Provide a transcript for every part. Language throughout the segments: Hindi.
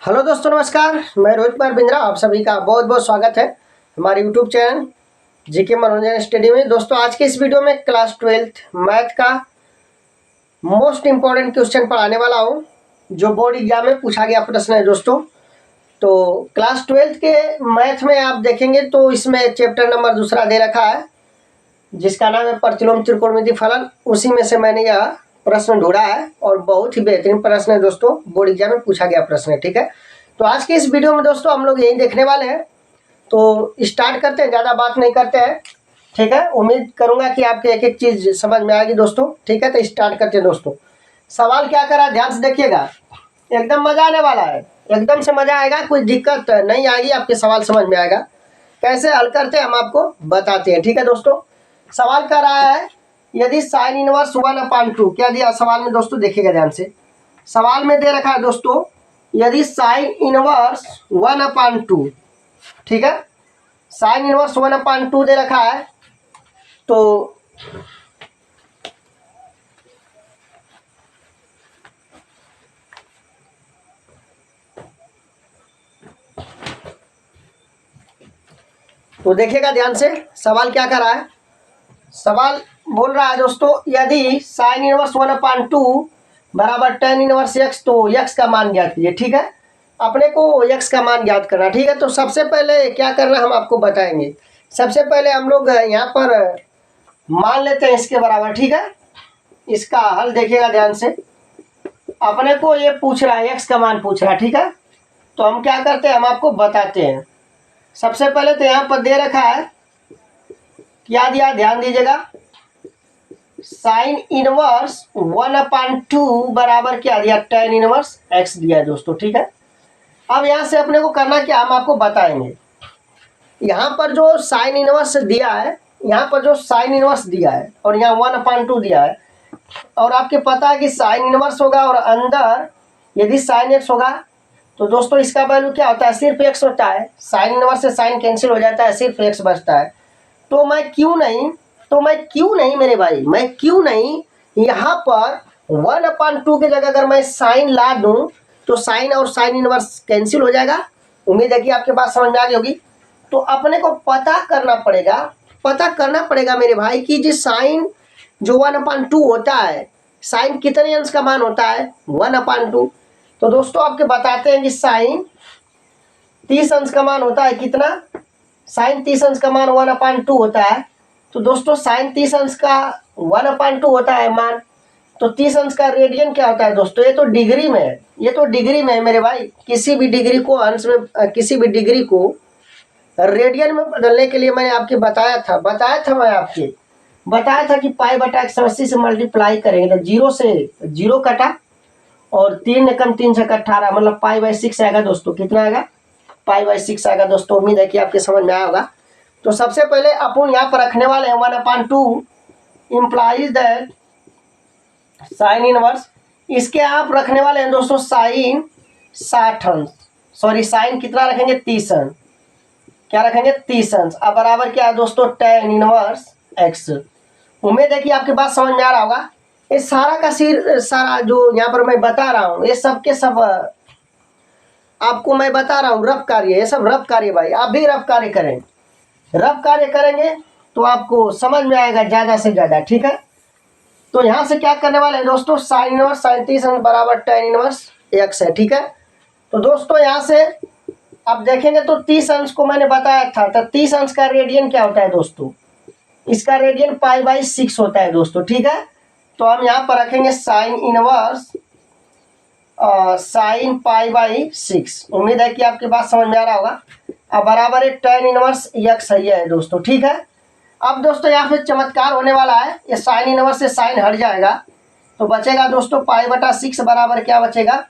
हेलो दोस्तों, नमस्कार। मैं रोहित कुमार बिंद्रा, आप सभी का बहुत बहुत स्वागत है हमारे यूट्यूब चैनल जीके मनोरंजन स्टडी में। दोस्तों, आज के इस वीडियो में क्लास 12th मैथ का मोस्ट इम्पॉर्टेंट क्वेश्चन पढ़ाने वाला हूं, जो बोर्ड एग्जाम में पूछा गया प्रश्न है। दोस्तों, तो क्लास 12th के मैथ में आप देखेंगे तो इसमें चैप्टर नंबर दूसरा दे रखा है, जिसका नाम है प्रतिलोम त्रिकोणमिति फलन। उसी में से मैंने यह प्रश्न ढूंढा है और बहुत ही बेहतरीन प्रश्न है दोस्तों, बोर्ड एग्जाम में पूछा गया प्रश्न है। ठीक है, तो आज के इस वीडियो में दोस्तों हम लोग यही देखने वाले हैं। तो स्टार्ट करते हैं, ज़्यादा बात नहीं करते हैं। ठीक है, उम्मीद करूंगा कि आपके एक एक चीज़ समझ में आएगी दोस्तों। ठीक है, तो स्टार्ट करते हैं दोस्तों। सवाल क्या करा, ध्यान से देखिएगा, एकदम मज़ा आने वाला है, एकदम से मज़ा आएगा, कोई दिक्कत नहीं आएगी, आपके सवाल समझ में आएगा। कैसे हल करते हैं हम आपको बताते हैं। ठीक है दोस्तों, सवाल कर रहा है यदि साइन इनवर्स 1/2, क्या दिया सवाल में दोस्तों, देखिएगा ध्यान से। सवाल में दे रखा है दोस्तों, यदि साइन इनवर्स 1/2, ठीक है, साइन इनवर्स 1/2 दे रखा है, तो देखिएगा ध्यान से, सवाल क्या कर रहा है। सवाल बोल रहा है दोस्तों, यदि साइन इनवर्स 1/2 बराबर tan इनवर्स x, तो x का मान ज्ञात कीजिए। ठीक है, अपने को x का मान ज्ञात करना। ठीक है, तो सबसे पहले क्या करना हम आपको बताएंगे। सबसे पहले हम लोग यहाँ पर मान लेते हैं इसके बराबर। ठीक है, इसका हल देखिएगा ध्यान से। अपने को ये पूछ रहा है, x का मान पूछ रहा है। ठीक है, तो हम क्या करते हैं, हम आपको बताते हैं। सबसे पहले तो यहाँ पर दे रखा है, क्या दिया ध्यान दीजिएगा, साइन इनवर्स 1/2 बराबर क्या दिया, tan इनवर्स x दिया है दोस्तों। ठीक है, अब यहाँ से अपने को करना क्या, हम आपको बताएंगे। यहाँ पर जो साइन इनवर्स दिया है, यहाँ पर जो साइन इनवर्स दिया है और यहाँ 1/2 दिया है, और आपके पता है कि साइन इनवर्स होगा और अंदर यदि साइन x होगा तो दोस्तों इसका वैल्यू क्या होता है, सिर्फ x होता है। साइन इनवर्स से साइन कैंसिल हो जाता है, सिर्फ x बचता है। तो मैं क्यों नहीं मेरे भाई, मैं क्यों नहीं यहाँ पर 1/2 की जगह अगर मैं साइन ला दूं तो साइन और साइन इनवर्स कैंसिल हो जाएगा। उम्मीद है कि आपके पास समझ में आ गई होगी। तो अपने को पता करना पड़ेगा मेरे भाई कि जो साइन जो 1/2 होता है, साइन कितने अंश का मान होता है, 1/2। तो दोस्तों आपके बताते हैं कि साइन 30 अंश का मान होता है। कितना, साइन 30 अंश का मान 1/2 होता है। तो दोस्तों साइन 30 अंश का 1/2 होता है मान, तो 30 अंश का रेडियन क्या होता है दोस्तों, ये तो डिग्री में है, ये तो डिग्री में है मेरे भाई। किसी भी डिग्री को अंश में, किसी भी डिग्री को रेडियन में बदलने के लिए मैंने आपके बताया था कि π/180 से मल्टीप्लाई करेंगे तो 0 से 0 कटा और 3 एकम 3 से 18, मतलब π/6 आएगा दोस्तों। कितना आएगा, π/6 आएगा दोस्तों। उम्मीद है कि आपके समझ में आया होगा। तो सबसे पहले अपन यहाँ पर रखने वाले हैं 1/2 इम्प्लाइज दैट साइन इनवर्स, इसके आप रखने वाले हैं दोस्तों साइन 60 अंश, सॉरी साइन कितना रखेंगे, 30 अंश। क्या रखेंगे, 30 अंश। अब बराबर क्या है दोस्तों, tan इनवर्स x। उम्मीद है कि आपके बात समझ में आ रहा होगा। ये सारा का सारा जो यहाँ पर मैं बता रहा हूँ, ये सब के सब आपको मैं बता रहा हूँ रफ कार्य, ये सब रफ कार्य भाई। आप भी रफ कार्य करें, रफ कार्य करेंगे तो आपको समझ में आएगा ज़्यादा से ज़्यादा। ठीक है, तो यहाँ से क्या करने वाले हैं दोस्तों, साइन इनवर्स साइन 30 अंश बराबर tan इनवर्स x है। ठीक है, तो दोस्तों यहाँ से आप देखेंगे तो 30 अंश को मैंने बताया था, तो 30 अंश का रेडियन क्या होता है दोस्तों, इसका रेडियन π/6 होता है दोस्तों। ठीक है, तो हम यहाँ पर रखेंगे साइन इनवर्स साइन π/6। उम्मीद है कि आपके बात समझ में आ रहा होगा। अब बराबर है tan इनवर्स x है दोस्तों। ठीक है, अब दोस्तों यहाँ पे चमत्कार होने वाला है, ये साइन इनवर्स से साइन हट जाएगा तो बचेगा दोस्तों π/6 बराबर क्या बचेगा,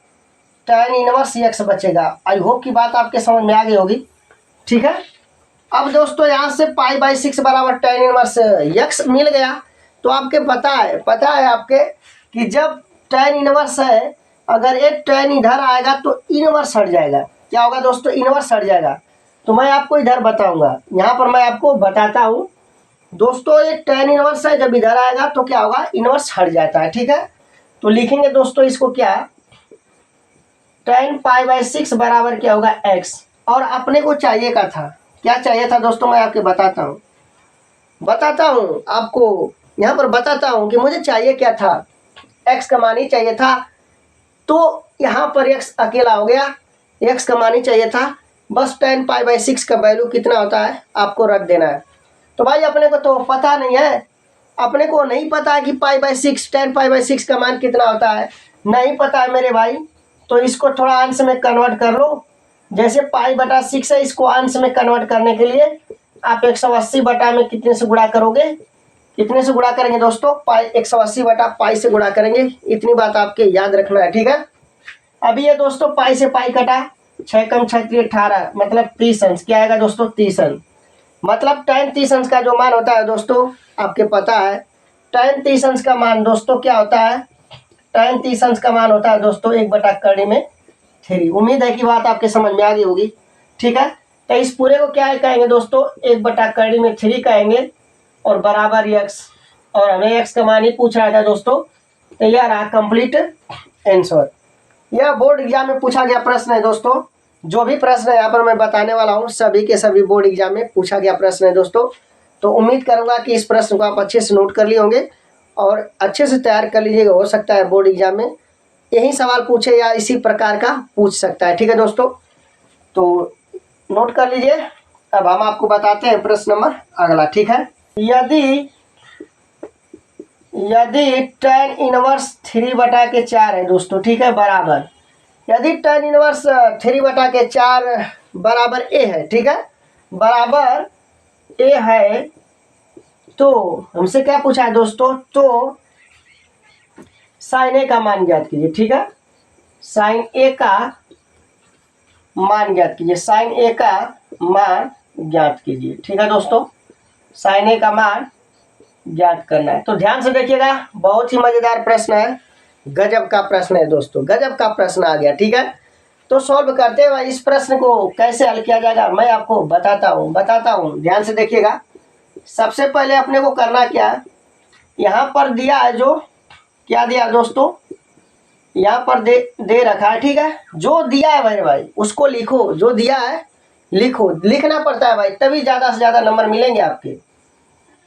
tan इनवर्स x बचेगा। आई होप की बात आपके समझ में आ गई होगी। ठीक है, अब दोस्तों यहाँ से π/6 बराबर tan इनवर्स x मिल गया। तो आपके पता है आपके कि जब tan इनवर्स है, अगर एक tan इधर आएगा तो इनवर्स हट जाएगा। क्या होगा दोस्तों, इनवर्स हट जाएगा। तो मैं आपको इधर बताऊंगा, यहाँ पर मैं आपको बताता हूँ दोस्तों। एक tan इनवर्स है, जब इधर आएगा तो क्या होगा, इनवर्स हट जाता है। ठीक है, तो लिखेंगे दोस्तों इसको क्या, 10π/6 बराबर क्या होगा x। और अपने को चाहिए का था, क्या चाहिए था दोस्तों, मैं आपको बताता हूँ आपको यहाँ पर बताता हूँ कि मुझे चाहिए क्या था, x का मान ही चाहिए था। तो यहाँ पर x अकेला हो गया, x का मान ही चाहिए था। बस 10π/6 का वैल्यू कितना होता है आपको रख देना है। तो भाई अपने को तो पता नहीं है, अपने को नहीं पता है कि π/6 10π/6 का मान कितना होता है, नहीं पता है मेरे भाई। तो इसको थोड़ा अंश में कन्वर्ट कर लो। जैसे π/6 है, इसको अंश में कन्वर्ट करने के लिए आप 180 बटा में कितने से गुणा करोगे, कितने से गुणा करेंगे दोस्तों, 180 बटा पाई से गुणा करेंगे। इतनी बात आपके याद रखना है, ठीक है। अभी ये दोस्तों पाई से पाई कटा, 6 कम 6 3 18, मतलब 30 अंश। क्या आएगा दोस्तों 30 अंश। मतलब tan 30 अंश का जो मान होता है दोस्तों आपके पता है, tan 30 अंश का मान दोस्तों क्या होता है, tan 30 अंश का मान होता है दोस्तों 1/3। उम्मीद है कि बात आपके समझ में आ गई होगी, ठीक है। तो इस पूरे को क्या कहेंगे दोस्तों, 1/3 कहेंगे और बराबर x। और हमें x का मान ही पूछ रहा था दोस्तों, तो यह रहा कंप्लीट आंसर। यह बोर्ड एग्जाम में पूछा गया प्रश्न है दोस्तों। जो भी प्रश्न है यहाँ पर मैं बताने वाला हूँ, सभी के सभी बोर्ड एग्जाम में पूछा गया प्रश्न है दोस्तों। तो उम्मीद करूँगा कि इस प्रश्न को आप अच्छे से नोट कर लिए होंगे और अच्छे से तैयार कर लीजिएगा। हो सकता है बोर्ड एग्जाम में यही सवाल पूछे या इसी प्रकार का पूछ सकता है, ठीक है दोस्तों। तो नोट कर लीजिए। अब हम आपको बताते हैं प्रश्न नंबर अगला, ठीक है। यदि tan इनवर्स 3/4 है दोस्तों, ठीक है, बराबर, यदि tan इनवर्स 3/4 बराबर a है, ठीक है, बराबर a है, तो हमसे क्या पूछा है दोस्तों, तो sin a का मान ज्ञात कीजिए, ठीक है। sin a का मान ज्ञात कीजिए, sin a का मान ज्ञात कीजिए, ठीक है दोस्तों। sin a का मान ज्ञात करना है। तो ध्यान से देखिएगा, बहुत ही मजेदार प्रश्न है, गजब का प्रश्न है दोस्तों, गजब का प्रश्न आ गया, ठीक है। तो सॉल्व करते हुए इस प्रश्न को कैसे हल किया जाएगा मैं आपको बताता हूँ। ध्यान से देखिएगा। सबसे पहले अपने को करना क्या है, यहाँ पर दिया है, जो क्या दिया है दोस्तों, यहाँ पर दे रखा है, ठीक है। जो दिया है मेरे भाई उसको लिखो, जो दिया है लिखो, लिखना पड़ता है भाई, तभी ज़्यादा से ज़्यादा नंबर मिलेंगे आपके,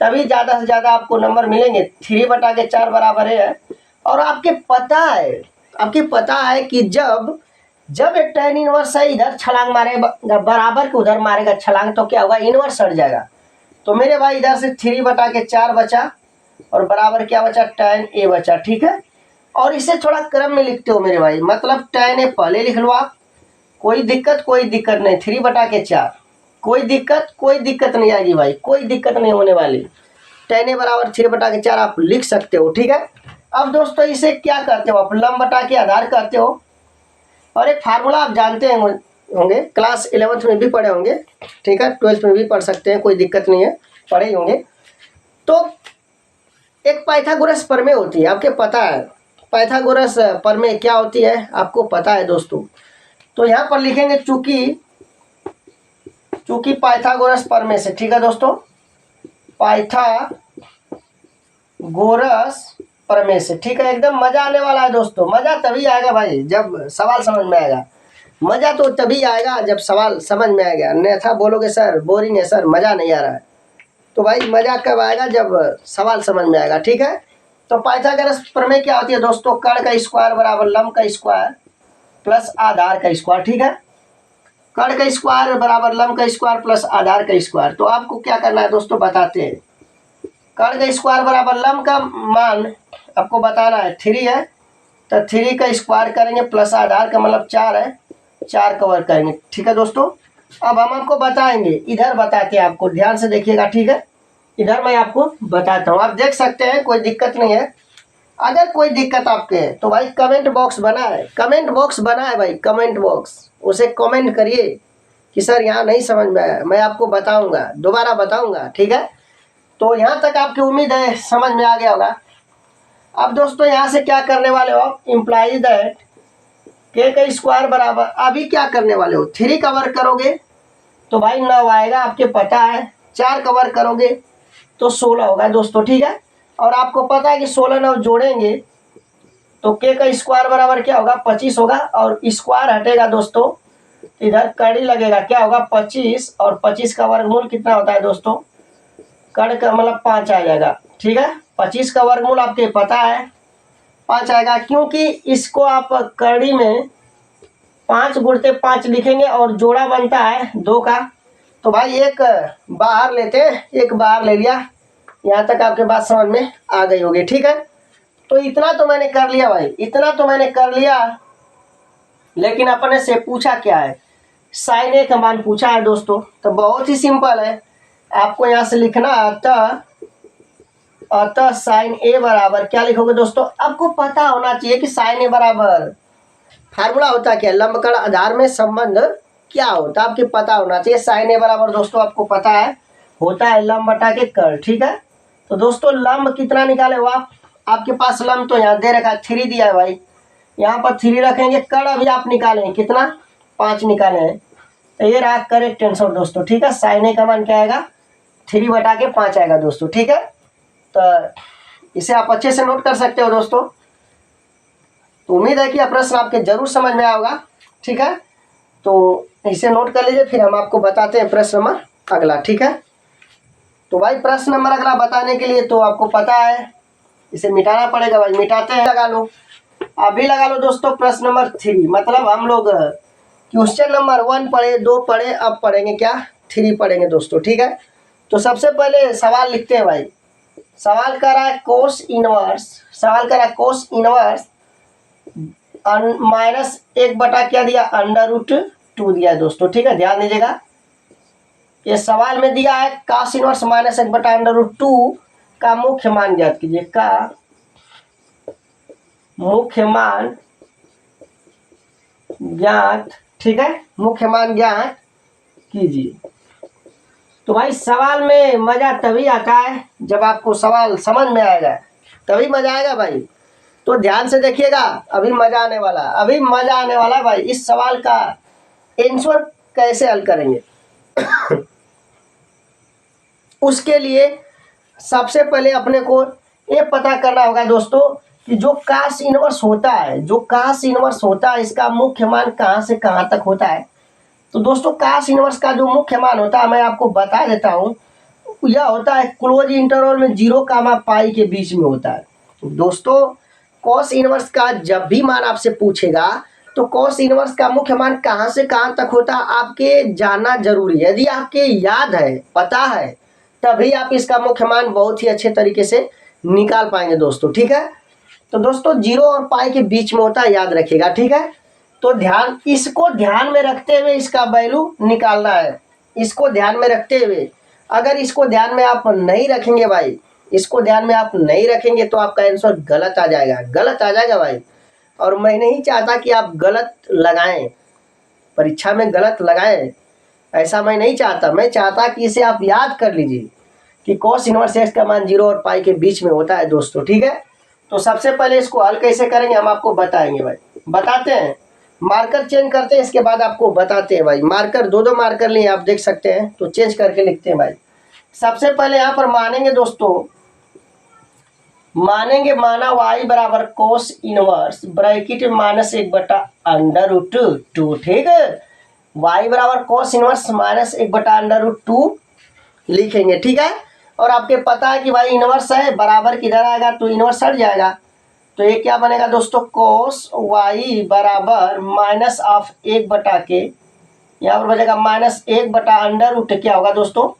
तभी ज़्यादा से ज़्यादा आपको नंबर मिलेंगे। 3/4 बराबर है। और आपके पता है कि जब एक tan इनवर्स है इधर छलांग मारेगा, बराबर के उधर मारेगा छलांग, तो क्या होगा, इनवर्स हट जाएगा। तो मेरे भाई इधर से 3/4 बचा और बराबर क्या बचा, tan a बचा, ठीक है। और इसे थोड़ा क्रम में लिखते हो मेरे भाई, मतलब tan a पहले लिख लो आप, कोई दिक्कत नहीं, 3/4 कोई दिक्कत नहीं आएगी भाई, कोई दिक्कत नहीं होने वाली। tan a बराबर 3/4 आप लिख सकते हो, ठीक है। अब दोस्तों इसे क्या करते हो आप, लंब बटा के आधार करते हो। और एक फार्मूला आप जानते होंगे, क्लास 11th में भी पढ़े होंगे, ठीक है, 12th में भी पढ़ सकते हैं, कोई दिक्कत नहीं है, पढ़े ही होंगे। तो एक पाइथागोरस प्रमेय होती है, आपके पता है पाइथागोरस प्रमेय क्या होती है, आपको पता है दोस्तों। तो यहाँ पर लिखेंगे चूंकि पाइथागोरस प्रमेय से, ठीक है दोस्तों, पाइथागोरस प्रमेय से, ठीक है। एकदम मजा आने वाला है दोस्तों, मजा तभी आएगा भाई जब सवाल समझ में आएगा, मजा तो तभी आएगा जब सवाल समझ में आएगा। अन्यथा बोलोगे सर बोरिंग है, सर मजा नहीं आ रहा है, तो भाई मजा कब आएगा, जब सवाल समझ में आएगा, ठीक है। तो पाइथागोरस प्रमेय क्या होती है दोस्तों, कर्ण का स्क्वायर बराबर लंब का स्क्वायर प्लस आधार का स्क्वायर, ठीक है। कर्ण का स्क्वायर बराबर लंब का स्क्वायर प्लस आधार का स्क्वायर। तो आपको क्या करना है दोस्तों, बताते हैं। कर्ण का स्क्वायर बराबर लंब का मान आपको बताना है 3 है, तो 3 का स्क्वायर करेंगे प्लस आधार का मतलब 4 है, 4 कवर करेंगे, ठीक है दोस्तों। अब हम आपको बताएंगे, इधर बताते हैं आपको, ध्यान से देखिएगा, ठीक है। इधर मैं आपको बताता हूँ, आप देख सकते हैं, कोई दिक्कत नहीं है। अगर कोई दिक्कत आपके है तो भाई कमेंट बॉक्स बना है भाई, कमेंट बॉक्स, उसे कमेंट करिए कि सर यहाँ नहीं समझ में आया, मैं आपको बताऊंगा, दोबारा बताऊंगा, ठीक है। तो यहाँ तक आपकी उम्मीद है समझ में आ गया होगा। अब दोस्तों यहाँ से क्या करने वाले हो आप, इम्प्लाइज दैट के का स्क्वायर बराबर, अभी क्या करने वाले हो, 3 कवर करोगे तो भाई 9 आएगा, आपके पता है। 4 कवर करोगे तो 16 होगा दोस्तों, ठीक है। और आपको पता है कि 16 9 जोड़ेंगे तो के का स्क्वायर बराबर क्या होगा 25 होगा, और स्क्वायर हटेगा दोस्तों, इधर कड़ी लगेगा, क्या होगा 25, और 25 का वर्गमूल कितना होता है दोस्तों, कड़ का मतलब 5 आ जाएगा। ठीक है, 25 का वर्गमूल आपके पता है 5 आएगा, क्योंकि इसको आप कड़ी में 5 गुणते 5 लिखेंगे और जोड़ा बनता है 2 का। तो भाई एक बाहर लेते हैं, एक बाहर ले लिया, यहाँ तक आपके बात समझ में आ गई होगी। ठीक है, तो इतना तो मैंने कर लिया भाई, इतना तो मैंने कर लिया, लेकिन अपने से पूछा क्या है, साइन ए का मान पूछा है दोस्तों। तो बहुत ही सिंपल है, आपको यहाँ से लिखना अतः साइन ए बराबर क्या लिखोगे दोस्तों, आपको पता होना चाहिए कि साइन ए बराबर फार्मूला होता क्या, लंबकण आधार में संबंध क्या होता है, आपको पता होना चाहिए। साइन ए बराबर दोस्तों आपको पता है होता है लंब बटा के कर्ण। ठीक है, तो दोस्तों लंब कितना निकाले हो आप, आपके पास लंब तो यहाँ दे रखा है 3 दिया है भाई, यहाँ पर 3 रखेंगे, कर्ण अभी आप निकाले हैं कितना 5 निकाले हैं, तो ये रहा करेक्ट आंसर दोस्तों। ठीक है, साइन ए का मान क्या आएगा 3 बटा के 5 आएगा दोस्तों। ठीक है, तो इसे आप अच्छे से नोट कर सकते हो दोस्तों। तो उम्मीद है कि यह प्रश्न आपके जरूर समझ में आया होगा। ठीक है, तो इसे नोट कर लीजिए, फिर हम आपको बताते हैं प्रश्न नंबर अगला। ठीक है, तो भाई प्रश्न नंबर अगला बताने के लिए तो आपको पता है इसे मिटाना पड़ेगा भाई, मिटाते हैं, लगा लो अभी, लगा लो दोस्तों प्रश्न नंबर 3। मतलब हम लोग क्वेश्चन नंबर 1 पढ़े, 2 पढ़े, अब पढ़ेंगे क्या 3 पढ़ेंगे दोस्तों। ठीक है, तो सबसे पहले सवाल लिखते हैं भाई। सवाल कर रहा है कोस इनवर्स, सवाल कर रहा है कोस इनवर्स माइनस 1 बटा क्या दिया √2 दिया है दोस्तों। ठीक है, ध्यान दीजिएगा, ये सवाल में दिया है कास इनवर्स माइनस 1 बटा √2 का मुख्य मान ज्ञात कीजिए, का मुख्य मान ज्ञात। ठीक है, मुख्य मान ज्ञात कीजिए। तो भाई सवाल में मजा तभी आता है जब आपको सवाल समझ में आएगा, तभी मजा आएगा भाई। तो ध्यान से देखिएगा, अभी मजा आने वाला, अभी मजा आने वाला भाई। इस सवाल का आंसर कैसे हल करेंगे उसके लिए सबसे पहले अपने को ये पता करना होगा दोस्तों कि जो कास इनवर्स होता है, जो कास इनवर्स होता है, इसका मुख्य मान कहाँ से कहाँ तक होता है। तो दोस्तों कास इनवर्स का जो मुख्य मान होता है मैं आपको बता देता हूँ, यह होता है क्लोज इंटरवल में 0, पाई के बीच में होता है। दोस्तों कॉस इनवर्स का जब भी मान आपसे पूछेगा तो कॉस इनवर्स का मुख्य मान कहाँ से कहाँ तक होता है आपके जानना जरूरी है। यदि आपके याद है, पता है, तभी आप इसका मुख्य मान बहुत ही अच्छे तरीके से निकाल पाएंगे दोस्तों। ठीक है, तो दोस्तों 0 और पाई के बीच में होता है, याद रखिएगा। ठीक है, तो इसको ध्यान में रखते हुए इसका वैल्यू निकालना है, इसको ध्यान में रखते हुए। अगर इसको ध्यान में आप नहीं रखेंगे भाई, इसको ध्यान में आप नहीं रखेंगे तो आपका आंसर गलत आ जाएगा, गलत आ जाएगा भाई। और मैं नहीं चाहता कि आप गलत लगाएं, परीक्षा में गलत लगाएं, ऐसा मैं नहीं चाहता। मैं चाहता कि इसे आप याद कर लीजिए कि cos इनवर्स x का मान 0 और पाई के बीच में होता है दोस्तों। ठीक है, तो सबसे पहले इसको हल कैसे करेंगे हम आपको बताएंगे भाई, बताते हैं। मार्कर चेंज करते हैं, इसके बाद आपको बताते हैं भाई। मार्कर 2 मार्कर लिए आप देख सकते हैं, तो चेंज करके लिखते हैं भाई। सबसे पहले यहाँ पर मानेंगे दोस्तों, मानेंगे माना y बराबर कोस इनवर्स ब्रैकेट माइनस 1 बटा √2। ठीक है, y बराबर कोस इनवर्स माइनस 1 बटा √2 लिखेंगे। ठीक है, और आपके पता है कि भाई इनवर्स है, बराबर किधर आएगा तो इनवर्स हट जाएगा। तो ये क्या बनेगा दोस्तों, कोस y बराबर माइनस ऑफ 1 बटा के, यहाँ पर बनेगा माइनस 1 बटा √, क्या होगा दोस्तों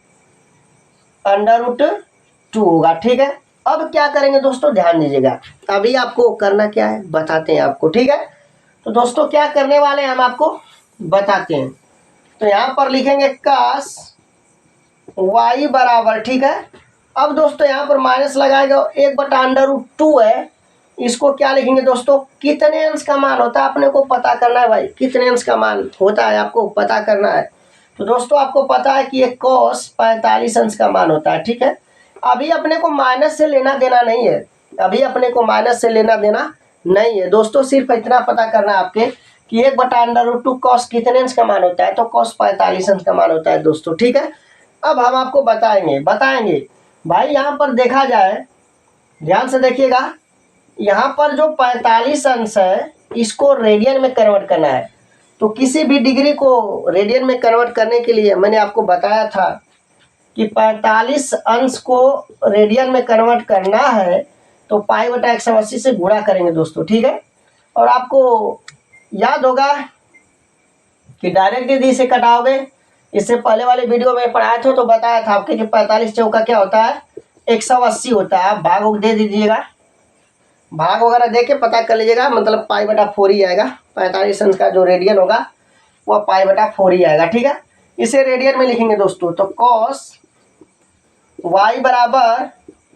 √2 होगा। ठीक है, अब क्या करेंगे दोस्तों, ध्यान दीजिएगा, अभी आपको करना क्या है बताते हैं आपको। ठीक है, तो दोस्तों क्या करने वाले हैं हम आपको बताते हैं। तो यहाँ पर लिखेंगे cos y बराबर, ठीक है, अब दोस्तों यहाँ पर माइनस लगाएगा, 1 बटा √2 है, इसको क्या लिखेंगे दोस्तों, कितने अंश का मान होता है अपने को पता करना है भाई, कितने अंश का मान होता है आपको पता करना है। तो दोस्तों आपको पता है कि ये cos 45 अंश का मान होता है। ठीक है, अभी अपने को माइनस से लेना देना नहीं है, अभी अपने को माइनस से लेना देना नहीं है दोस्तों, सिर्फ इतना पता करना है आपके कि 1 बटा √2 cos कितने अंश का मान होता है, तो cos 45 अंश का मान होता है दोस्तों। ठीक है, अब हम आपको बताएंगे भाई। यहाँ पर देखा जाए, ध्यान से देखिएगा, यहाँ पर जो 45 अंश है इसको रेडियन में कन्वर्ट करना है। तो किसी भी डिग्री को रेडियन में कन्वर्ट करने के लिए मैंने आपको बताया था कि 45 अंश को रेडियन में कन्वर्ट करना है तो पाई बटा 180 से गुणा करेंगे दोस्तों, ठीक है। और आपको याद होगा कि डायरेक्ट यदि इसे कटाओगे, इससे पहले वाले वीडियो में पढ़ाया था तो बताया था आपके कि 45 चौका क्या होता है 180 होता है। आप भाग दे दीजिएगा, भाग वगैरह दे के पता कर लीजिएगा, मतलब पाई बटा 4 ही आएगा। 45 अंश का जो रेडियन होगा वह पाई बटा 4 ही आएगा, ठीक है। इसे रेडियन में लिखेंगे दोस्तों, तो कॉस y बराबर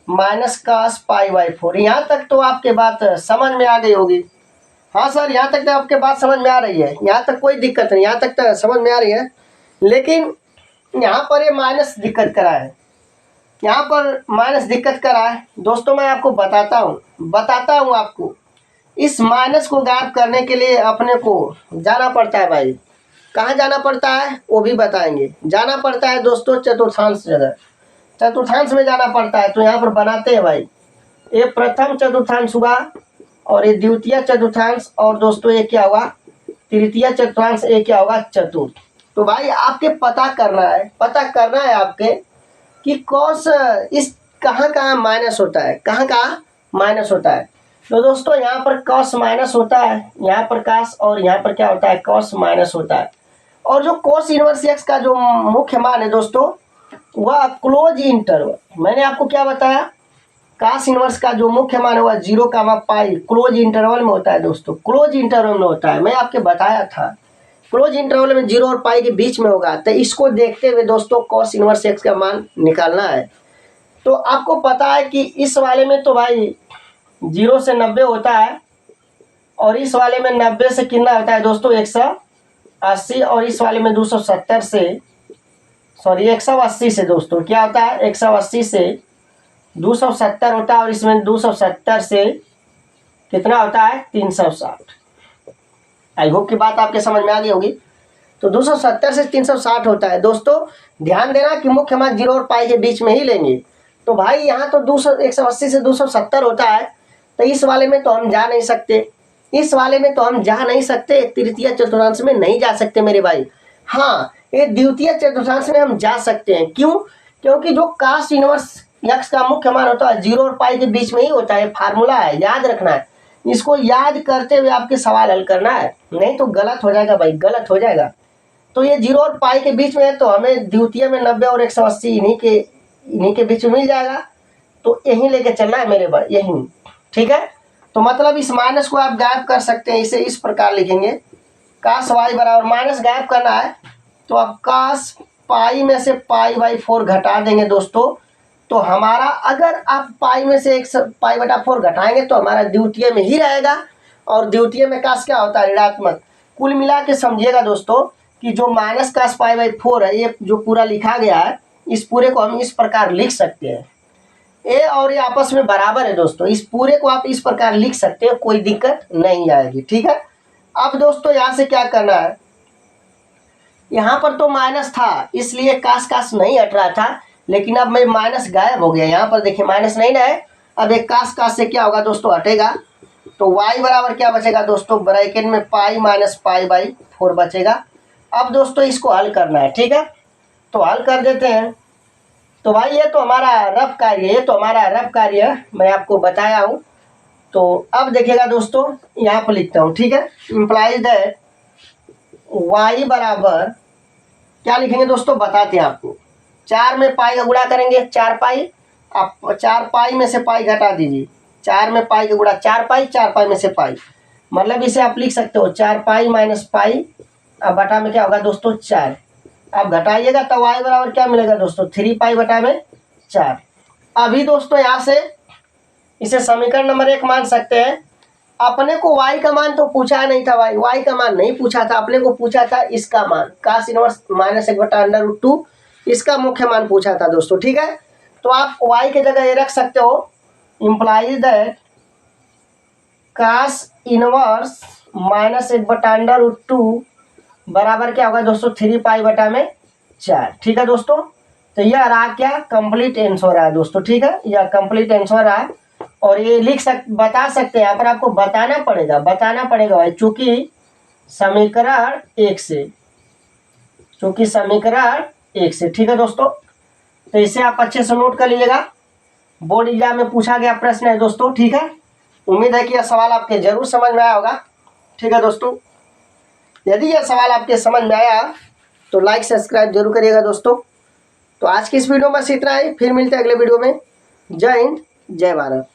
माइनस कास पाई बाई 4। यहाँ तक तो आपके बात समझ में आ गई होगी। हाँ सर, यहाँ तक तो आपके बात समझ में आ रही है, यहाँ तक कोई दिक्कत नहीं, यहाँ तक तो समझ में आ रही है। लेकिन यहाँ पर ये माइनस दिक्कत करा है, यहाँ पर माइनस दिक्कत करा है दोस्तों। मैं आपको बताता हूँ आपको। इस माइनस को गायब करने के लिए अपने को जाना पड़ता है भाई। कहाँ जाना पड़ता है वो भी बताएंगे। जाना पड़ता है दोस्तों चतुर्थांश जगह, चतुर्थांश में जाना पड़ता है। तो यहाँ पर बनाते हैं भाई, ये प्रथम चतुर्थांश हुआ और ये द्वितीय चतुर्थांश, और दोस्तों ये क्या होगा तृतीय चतुर्थांश, ये क्या होगा चतुर्थ। तो भाई आपके पता करना है आपके कि कॉस इस कहाँ माइनस होता है, कहाँ माइनस होता है। तो दोस्तों यहाँ पर कॉस माइनस होता है, यहाँ पर कास, और यहाँ पर क्या होता है कॉस माइनस होता है। और जो कॉस इनवर्स एक्स का जो मुख्य मान है दोस्तों वह क्लोज इंटरवल, मैंने आपको क्या बताया, कास इनवर्स का जो मुख्य मान है वह 0 पाई क्लोज इंटरवल में होता है दोस्तों, क्लोज इंटरवल में होता है। मैं आपके बताया था क्लोज इंटरवल में 0 और पाई के बीच में होगा। तो इसको देखते हुए दोस्तों कॉस इनवर्स एक्स का मान निकालना है। तो आपको पता है कि इस वाले में तो भाई 0 से 90 होता है, और इस वाले में 90 से कितना होता है दोस्तों 180, और इस वाले में 270 से 180 से दोस्तों क्या होता है 180 से 270 होता है, और इसमें 270 से कितना होता है 360। आई होप की बात आपके समझ में आ गई होगी। तो 270 से 360 होता है दोस्तों। ध्यान देना कि मुख्य मान 0 और पाई के बीच में ही लेंगे। तो भाई यहाँ तो 180 से 270 होता है, तो इस वाले में तो हम जा नहीं सकते, इस वाले में तो हम जा नहीं सकते, तृतीय चतुर्थांश में नहीं जा सकते मेरे भाई। हाँ, ये द्वितीय चतुर्थांश में हम जा सकते हैं। क्यों? क्योंकि जो कास इनवर्स एक्स का मुख्य मान होता है 0 और पाई के बीच में ही होता है। फार्मूला है, याद रखना है। इसको याद करते हुए आपके सवाल हल करना है, नहीं तो गलत हो जाएगा भाई, गलत हो जाएगा। तो ये 0 और पाई के बीच में है, तो हमें द्वितीय में 90 और 180 इन्हीं के बीच में मिल जाएगा। तो यहीं लेके चलना है मेरे भाई, यहीं, ठीक है। तो मतलब इस माइनस को आप गायब कर सकते हैं। इसे इस प्रकार लिखेंगे, कास वाई बराबर, माइनस गायब करना है तो आप कास पाई में से पाई बाई 4 घटा देंगे दोस्तों। तो हमारा अगर आप पाई में से पाई बटा 4 घटाएंगे तो हमारा द्वितीय में ही रहेगा, और द्वितीय में कास क्या होता है ऋणात्मक। कुल मिला के समझिएगा दोस्तों कि जो माइनस कास पाई बाई 4 है, ये जो पूरा लिखा गया है, इस पूरे को हम इस प्रकार लिख सकते हैं। ए और ये आपस में बराबर है दोस्तों, इस पूरे को आप इस प्रकार लिख सकते हैं, कोई दिक्कत नहीं आएगी, ठीक है। अब दोस्तों यहाँ से क्या करना है, यहाँ पर तो माइनस था इसलिए कास कास नहीं हट रहा था, लेकिन अब मैं माइनस गायब हो गया। यहाँ पर देखिए माइनस नहीं ना है, अब एक कास कास से क्या होगा दोस्तों हटेगा। तो y बराबर क्या बचेगा दोस्तों, ब्रैकेट में पाई माइनस पाई बाई 4 बचेगा। अब दोस्तों इसको हल करना है, ठीक है। तो हल कर देते हैं। तो भाई ये तो हमारा रफ कार्य, मैं आपको बताया हूँ। तो अब देखिएगा दोस्तों, यहाँ पर लिखता हूँ, ठीक है। इम्प्लाइज दैट y बराबर क्या लिखेंगे दोस्तों, बताते हैं आपको। 4 में पाई का गुणा करेंगे, 4 पाई, आप 4 पाई में से पाई घटा दीजिए। 4 में पाई का गुणा 4 पाई, 4 पाई में से पाई, मतलब इसे आप लिख सकते हो 4 पाई माइनस पाई, अब बटा में क्या होगा दोस्तों 4। आप घटाइएगा तो y बराबर क्या मिलेगा दोस्तों 3 पाई बटा में 4। अभी दोस्तों यहाँ से इसे समीकरण नंबर 1 मान सकते हैं। अपने को y का मान तो पूछा नहीं था भाई, y का मान नहीं पूछा था, अपने को पूछा था इसका मान, कास इनवर्स माइनस 1 बटा अंडर रूट 2, इसका मुख्य मान पूछा था दोस्तों, ठीक है। तो आप y के जगह ये रख सकते हो, implies that cos inverse minus 1 बटा अंडर रूट 2 बराबर क्या होगा दोस्तों 3 पाई बटा में 4, ठीक है दोस्तों। तो यह रहा क्या, कंप्लीट आंसर रहा दोस्तों, ठीक है, यह कंप्लीट आंसर रहा। और ये बता सकते हैं, यहाँ पर आपको बताना पड़ेगा भाई, चूंकि समीकरण 1 से, ठीक है दोस्तों। तो इसे आप अच्छे से नोट कर लीजिएगा, बोर्ड एग्जाम में पूछा गया प्रश्न है दोस्तों, ठीक है। उम्मीद है कि यह सवाल आपके जरूर समझ में आया होगा, ठीक है दोस्तों। यदि यह सवाल आपके समझ में आया तो लाइक सब्सक्राइब जरूर करिएगा दोस्तों। तो आज की इस वीडियो में बस इतना ही, फिर मिलते हैं अगले वीडियो में। जय हिंद, जय भारत।